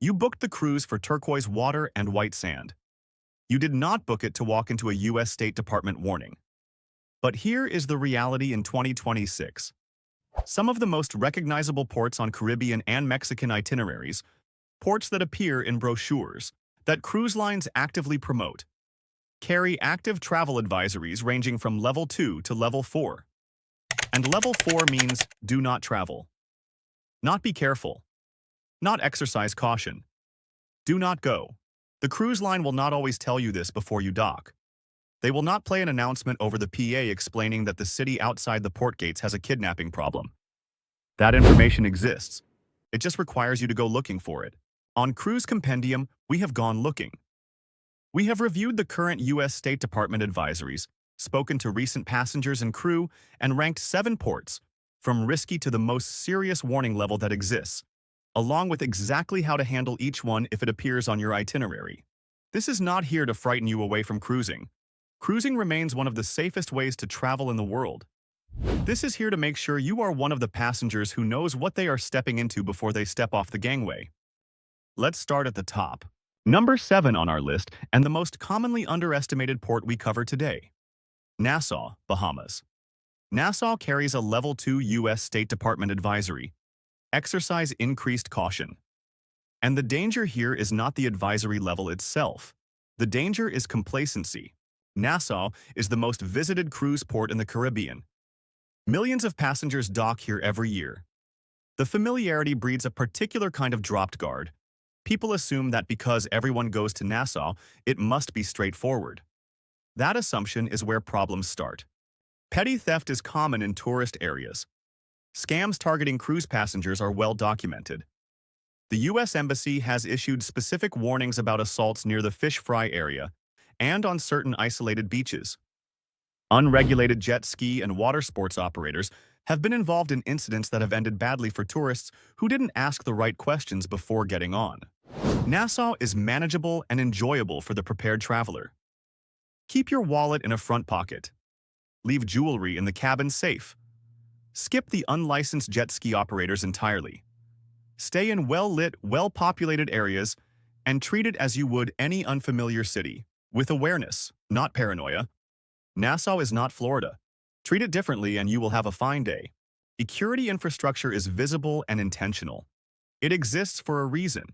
You booked the cruise for turquoise water and white sand. You did not book it to walk into a U.S. State Department warning. But here is the reality in 2026. Some of the most recognizable ports on Caribbean and Mexican itineraries, ports that appear in brochures, that cruise lines actively promote, carry active travel advisories ranging from Level 2 to Level 4. And Level 4 means do not travel. Not be careful. Not exercise caution. Do not go. The cruise line will not always tell you this before you dock. They will not play an announcement over the PA explaining that the city outside the port gates has a kidnapping problem. That information exists. It just requires you to go looking for it. On Cruise Compendium, we have gone looking. We have reviewed the current U.S. State Department advisories, spoken to recent passengers and crew, and ranked 7 ports, from risky to the most serious warning level that exists, along with exactly how to handle each one if it appears on your itinerary. This is not here to frighten you away from cruising. Cruising remains one of the safest ways to travel in the world. This is here to make sure you are one of the passengers who knows what they are stepping into before they step off the gangway. Let's start at the top. Number 7 on our list, and the most commonly underestimated port we cover today. Nassau, Bahamas. Nassau carries a Level 2 U.S. State Department advisory. Exercise increased caution. And the danger here is not the advisory level itself. The danger is complacency. Nassau is the most visited cruise port in the Caribbean. Millions of passengers dock here every year. The familiarity breeds a particular kind of dropped guard. People assume that because everyone goes to Nassau, it must be straightforward. That assumption is where problems start. Petty theft is common in tourist areas. Scams targeting cruise passengers are well documented. The U.S. Embassy has issued specific warnings about assaults near the fish fry area and on certain isolated beaches. Unregulated jet ski and water sports operators have been involved in incidents that have ended badly for tourists who didn't ask the right questions before getting on. Nassau is manageable and enjoyable for the prepared traveler. Keep your wallet in a front pocket. Leave jewelry in the cabin safe. Skip the unlicensed jet ski operators entirely. Stay in well-lit, well-populated areas and treat it as you would any unfamiliar city, with awareness, not paranoia. Nassau is not Florida. Treat it differently and you will have a fine day. Security infrastructure is visible and intentional. It exists for a reason.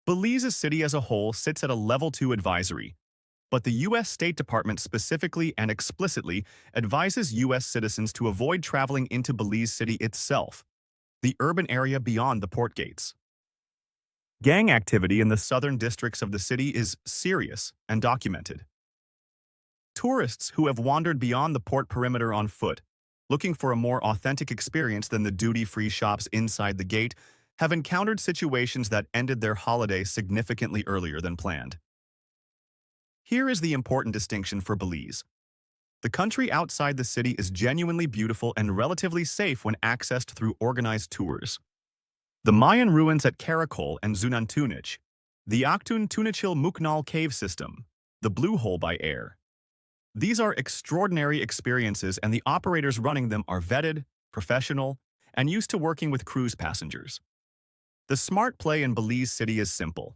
Belize City as a whole sits at a Level 2 advisory, but the U.S. State Department specifically and explicitly advises U.S. citizens to avoid traveling into Belize City itself, the urban area beyond the port gates. Gang activity in the southern districts of the city is serious and documented. Tourists who have wandered beyond the port perimeter on foot, looking for a more authentic experience than the duty-free shops inside the gate, have encountered situations that ended their holiday significantly earlier than planned. Here is the important distinction for Belize. The country outside the city is genuinely beautiful and relatively safe when accessed through organized tours. The Mayan ruins at Caracol and Zunantunich, the Actun Tunichil Muknal cave system, the Blue Hole by air. These are extraordinary experiences and the operators running them are vetted, professional, and used to working with cruise passengers. The smart play in Belize City is simple.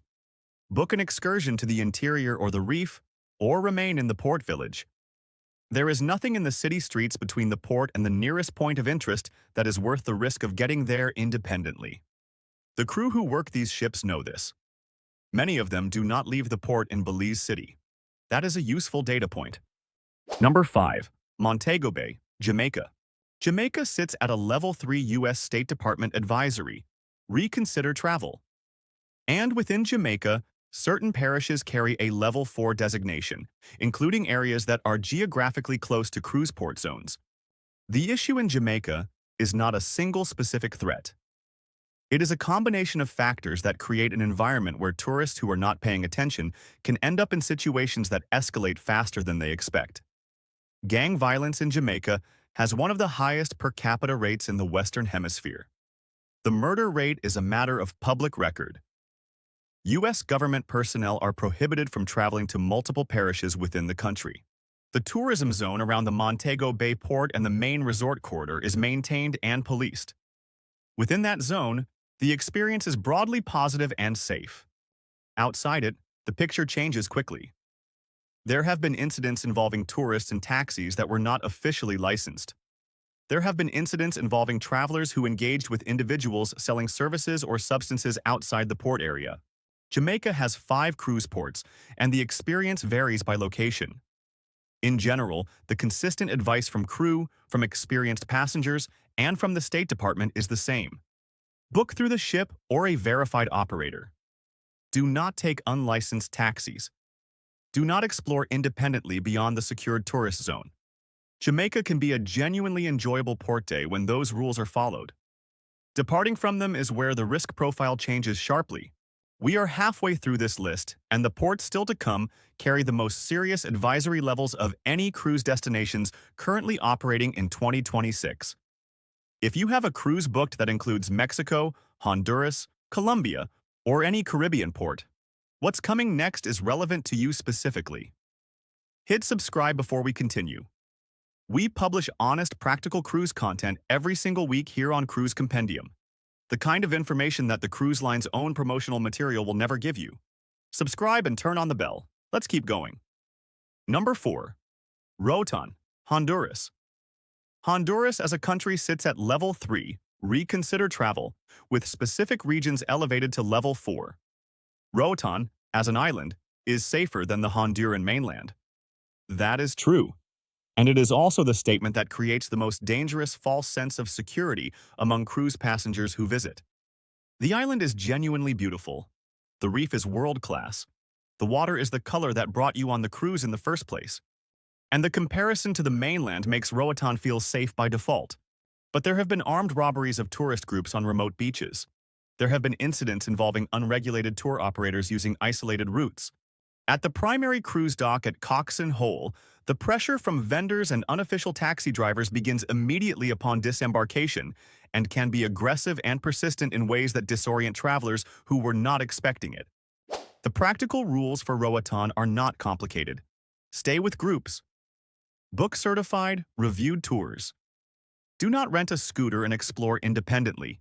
Book an excursion to the interior or the reef, or remain in the port village. There is nothing in the city streets between the port and the nearest point of interest that is worth the risk of getting there independently. The crew who work these ships know this. Many of them do not leave the port in Belize City. That is a useful data point. Number 5. Montego Bay, Jamaica. Jamaica sits at a Level 3 U.S. State Department advisory. Reconsider travel. And within Jamaica, certain parishes carry a Level 4 designation, including areas that are geographically close to cruise port zones. The issue in Jamaica is not a single specific threat. It is a combination of factors that create an environment where tourists who are not paying attention can end up in situations that escalate faster than they expect. Gang violence in Jamaica has one of the highest per capita rates in the Western Hemisphere. The murder rate is a matter of public record. U.S. government personnel are prohibited from traveling to multiple parishes within the country. The tourism zone around the Montego Bay port and the main resort corridor is maintained and policed. Within that zone, The experience is broadly positive and safe. Outside it, the picture changes quickly. There have been incidents involving tourists and taxis that were not officially licensed. There have been incidents involving travelers who engaged with individuals selling services or substances outside the port area. Jamaica has 5 cruise ports, and the experience varies by location. In general, the consistent advice from crew, from experienced passengers, and from the State Department is the same. Book through the ship or a verified operator. Do not take unlicensed taxis. Do not explore independently beyond the secured tourist zone. Jamaica can be a genuinely enjoyable port day when those rules are followed. Departing from them is where the risk profile changes sharply. We are halfway through this list, and the ports still to come carry the most serious advisory levels of any cruise destinations currently operating in 2026. If you have a cruise booked that includes Mexico, Honduras, Colombia, or any Caribbean port, what's coming next is relevant to you specifically. Hit subscribe before we continue. We publish honest, practical cruise content every single week here on Cruise Compendium. The kind of information that the cruise line's own promotional material will never give you. Subscribe and turn on the bell. Let's keep going. Number 4. Roatán, Honduras. Honduras as a country sits at level 3, reconsider travel, with specific regions elevated to level 4. Roatán, as an island, is safer than the Honduran mainland. That is true. And it is also the statement that creates the most dangerous false sense of security among cruise passengers who visit. The island is genuinely beautiful. The reef is world-class. The water is the color that brought you on the cruise in the first place. And the comparison to the mainland makes Roatán feel safe by default. But there have been armed robberies of tourist groups on remote beaches. There have been incidents involving unregulated tour operators using isolated routes. At the primary cruise dock at Coxon Hole, the pressure from vendors and unofficial taxi drivers begins immediately upon disembarkation and can be aggressive and persistent in ways that disorient travelers who were not expecting it. The practical rules for Roatán are not complicated. Stay with groups. Book certified, reviewed tours. Do not rent a scooter and explore independently.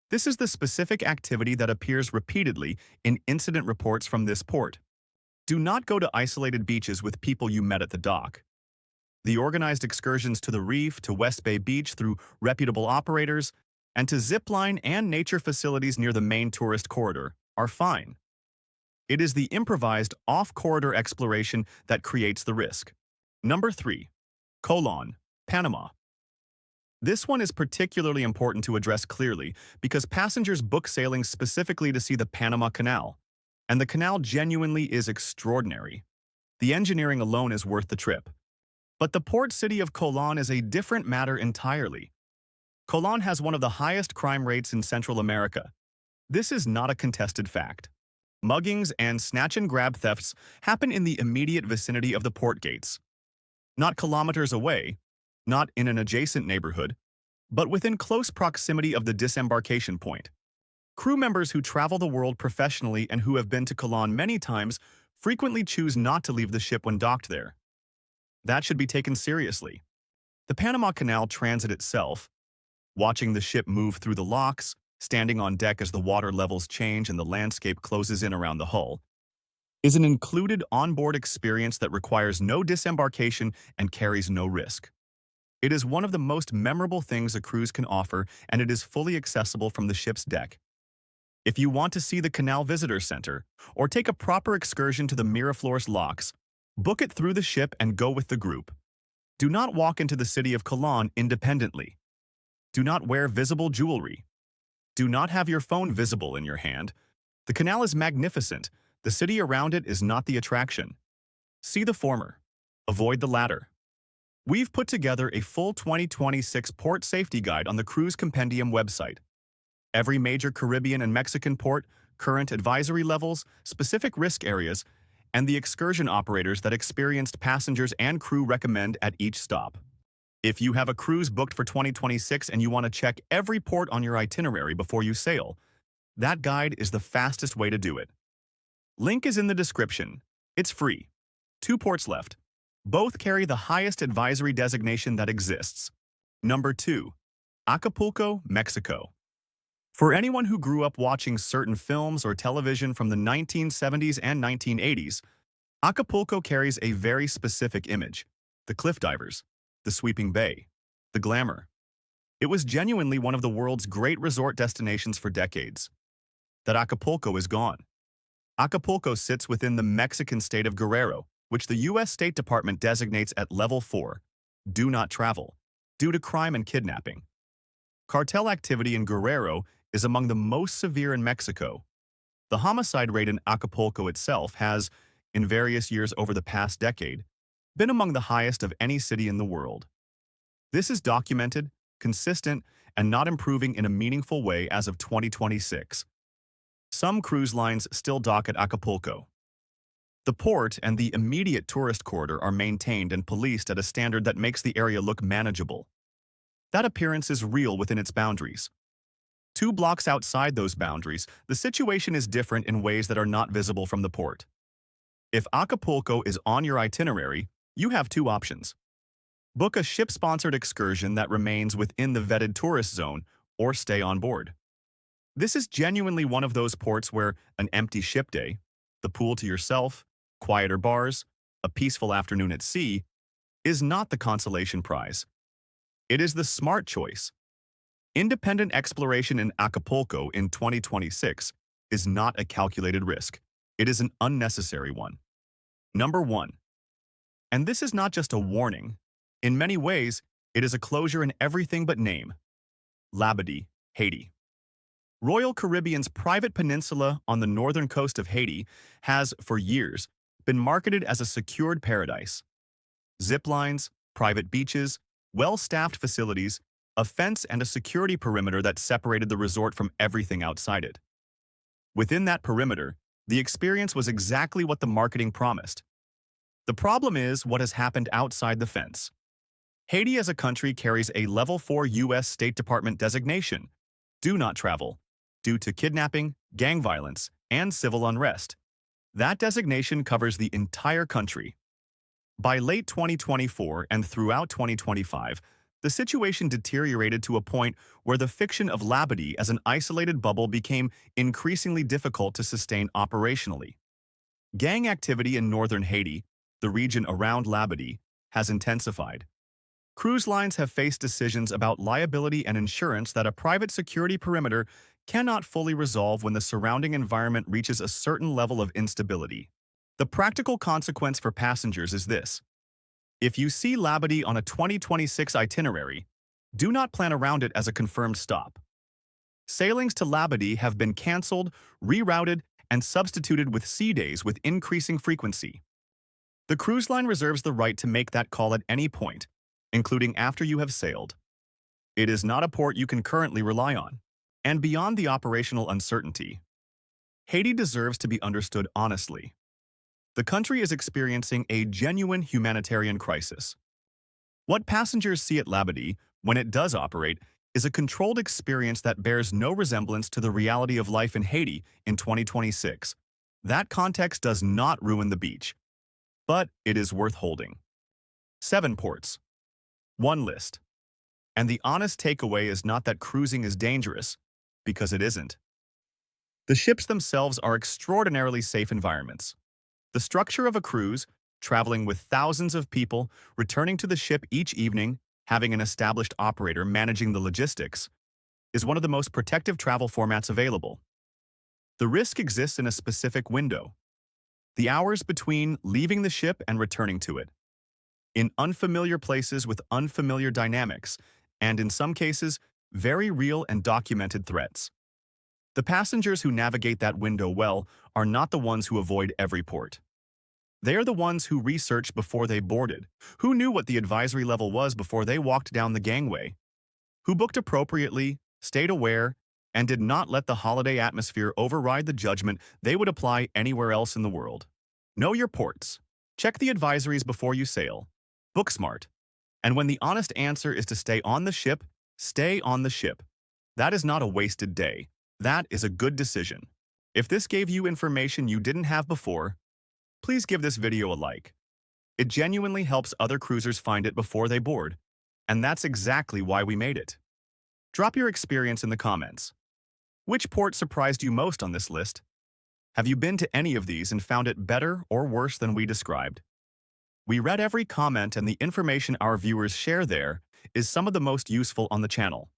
This is the specific activity that appears repeatedly in incident reports from this port. Do not go to isolated beaches with people you met at the dock. The organized excursions to the reef, to West Bay Beach through reputable operators, and to zipline and nature facilities near the main tourist corridor are fine. It is the improvised, off-corridor exploration that creates the risk. Number 3. Colón, Panama. This one is particularly important to address clearly because passengers book sailings specifically to see the Panama Canal. And the canal genuinely is extraordinary. The engineering alone is worth the trip. But the port city of Colón is a different matter entirely. Colón has one of the highest crime rates in Central America. This is not a contested fact. Muggings and snatch-and-grab thefts happen in the immediate vicinity of the port gates. Not kilometers away, not in an adjacent neighborhood, but within close proximity of the disembarkation point. Crew members who travel the world professionally and who have been to Colón many times frequently choose not to leave the ship when docked there. That should be taken seriously. The Panama Canal transit itself, watching the ship move through the locks, standing on deck as the water levels change and the landscape closes in around the hull, is an included onboard experience that requires no disembarkation and carries no risk. It is one of the most memorable things a cruise can offer, and it is fully accessible from the ship's deck. If you want to see the Canal Visitor Center or take a proper excursion to the Miraflores locks, book it through the ship and go with the group. Do not walk into the city of Colón independently. Do not wear visible jewelry. Do not have your phone visible in your hand. The canal is magnificent. The city around it is not the attraction. See the former. Avoid the latter. We've put together a full 2026 port safety guide on the Cruise Compendium website. Every major Caribbean and Mexican port, current advisory levels, specific risk areas, and the excursion operators that experienced passengers and crew recommend at each stop. If you have a cruise booked for 2026 and you want to check every port on your itinerary before you sail, that guide is the fastest way to do it. Link is in the description. It's free. 2 ports left. Both carry the highest advisory designation that exists. Number 2. Acapulco, Mexico. For anyone who grew up watching certain films or television from the 1970s and 1980s, Acapulco carries a very specific image: the cliff divers, the sweeping bay, the glamour. It was genuinely one of the world's great resort destinations for decades. That Acapulco is gone. Acapulco sits within the Mexican state of Guerrero, which the U.S. State Department designates at Level 4, do not travel, due to crime and kidnapping. Cartel activity in Guerrero is among the most severe in Mexico. The homicide rate in Acapulco itself has, in various years over the past decade, been among the highest of any city in the world. This is documented, consistent, and not improving in a meaningful way as of 2026. Some cruise lines still dock at Acapulco. The port and the immediate tourist corridor are maintained and policed at a standard that makes the area look manageable. That appearance is real within its boundaries. 2 blocks outside those boundaries, the situation is different in ways that are not visible from the port. If Acapulco is on your itinerary, you have 2 options. Book a ship-sponsored excursion that remains within the vetted tourist zone, or stay on board. This is genuinely one of those ports where an empty ship day, the pool to yourself, quieter bars, a peaceful afternoon at sea, is not the consolation prize. It is the smart choice. Independent exploration in Acapulco in 2026 is not a calculated risk. It is an unnecessary one. Number 1. And this is not just a warning. In many ways, it is a closure in everything but name. Labadee, Haiti. Royal Caribbean's private peninsula on the northern coast of Haiti has, for years, been marketed as a secured paradise. Zip lines, private beaches, well-staffed facilities, a fence and a security perimeter that separated the resort from everything outside it. Within that perimeter, the experience was exactly what the marketing promised. The problem is what has happened outside the fence. Haiti as a country carries a Level 4 U.S. State Department designation, do not travel, due to kidnapping, gang violence, and civil unrest. That designation covers the entire country. By late 2024 and throughout 2025, the situation deteriorated to a point where the fiction of Labadee as an isolated bubble became increasingly difficult to sustain operationally. Gang activity in northern Haiti, the region around Labadee, has intensified. Cruise lines have faced decisions about liability and insurance that a private security perimeter cannot fully resolve when the surrounding environment reaches a certain level of instability. The practical consequence for passengers is this: if you see Labadee on a 2026 itinerary, do not plan around it as a confirmed stop. Sailings to Labadee have been canceled, rerouted, and substituted with sea days with increasing frequency. The cruise line reserves the right to make that call at any point, including after you have sailed. It is not a port you can currently rely on. And beyond the operational uncertainty, Haiti deserves to be understood honestly. The country is experiencing a genuine humanitarian crisis. What passengers see at Labadee, when it does operate, is a controlled experience that bears no resemblance to the reality of life in Haiti in 2026. That context does not ruin the beach, but it is worth holding. 7 ports. 1 list. And the honest takeaway is not that cruising is dangerous, because it isn't. The ships themselves are extraordinarily safe environments. The structure of a cruise, traveling with thousands of people, returning to the ship each evening, having an established operator managing the logistics, is one of the most protective travel formats available. The risk exists in a specific window: the hours between leaving the ship and returning to it. In unfamiliar places with unfamiliar dynamics, and in some cases, very real and documented threats. The passengers who navigate that window well are not the ones who avoid every port. They are the ones who researched before they boarded, who knew what the advisory level was before they walked down the gangway, who booked appropriately, stayed aware, and did not let the holiday atmosphere override the judgment they would apply anywhere else in the world. Know your ports. Check the advisories before you sail. Book smart. And when the honest answer is to stay on the ship, stay on the ship. That is not a wasted day. That is a good decision. If this gave you information you didn't have before, please give this video a like. It genuinely helps other cruisers find it before they board, and that's exactly why we made it. Drop your experience in the comments. Which port surprised you most on this list? Have you been to any of these and found it better or worse than we described? We read every comment, and the information our viewers share there is some of the most useful on the channel.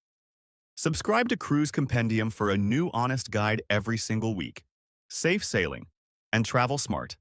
Subscribe to Cruise Compendium for a new honest guide every single week. Safe sailing and travel smart.